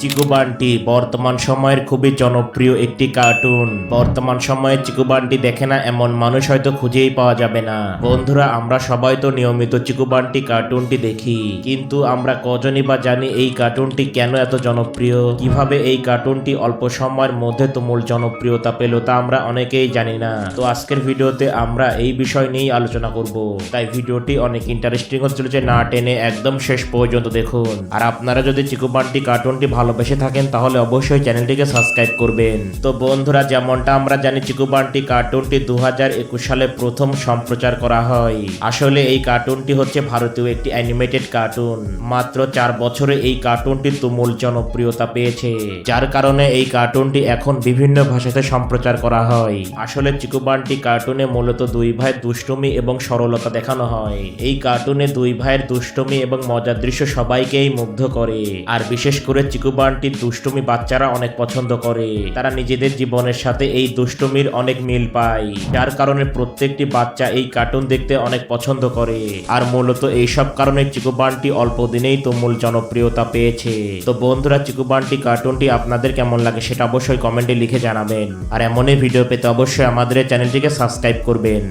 চিকু বান্টি বর্তমান সময়ের খুবই জনপ্রিয় একটি কার্টুন। বর্তমান সময়ে চিকু বান্টি দেখে না এমন মানুষ হয়তো খুঁজেই পাওয়া যাবে না। বন্ধুরা, আমরা সবাই তো নিয়মিত চিকু বান্টি কার্টুনটি দেখি, কিন্তু আমরা কজনই বা জানি এই কার্টুনটি কেন এত জনপ্রিয়, কিভাবে এই কার্টুনটি অল্প সময়ের মধ্যে তুমুল জনপ্রিয়তা পেল তা আমরা অনেকেই জানি না। তো আজকের ভিডিওতে আমরা এই বিষয় নিয়েই আলোচনা করব, তাই ভিডিওটি অনেক ইন্টারেস্টিং হতে চলেছে, না টেনে একদম শেষ পর্যন্ত দেখুন। আর আপনারা যদি চিকু বান্টি কার্টুনটি ভালোবেসে থাকেন তাহলে অবশ্যই চ্যানেলটিকে সাবস্ক্রাইব করবেন। তো বন্ধুরা, যেমনটা আমরা জানি চিকু বান্টি কার্টুনটি 2021 সালে প্রথম সম্প্রচার করা হয়। আসলে এই কার্টুনটি হচ্ছে ভারতীয় একটি অ্যানিমেটেড কার্টুন। মাত্র 4 বছরে এই কার্টুনটি তুমুল জনপ্রিয়তা পেয়েছে, যার কারণে এই কার্টুনটি এখন বিভিন্ন ভাষাতে সম্প্রচার করা হয়। আসলে চিকু বান্টি কার্টুনে মূলত দুই ভাইয়ের দুষ্টুমি এবং সরলতা দেখানো হয়। এই কার্টুনে দুই ভাইয়ের দুষ্টুমি এবং মজার দৃশ্য সবাইকেই মুগ্ধ করে। আর বিশেষ করে চিকু বান্টির দুষ্টুমি বাচ্চারা অনেক পছন্দ করে। তারা নিজেদের জীবনের সাথে এই দুষ্টুমির অনেক মিল পায়, যার কারণে প্রত্যেকটি বাচ্চা এই কার্টুন দেখতে অনেক পছন্দ করে। আর মূলত এইসব কারণে চিকু বান্টি অল্প দিনেই তুমুল জনপ্রিয়তা পেয়েছে। তো বন্ধুরা, চিকু বান্টি কার্টুনটি আপনাদের কেমন লাগে সেটা অবশ্যই কমেন্টে লিখে জানাবেন। আর এমনই ভিডিও পেতে অবশ্যই আমাদের চ্যানেলটিকে সাবস্ক্রাইব করবেন।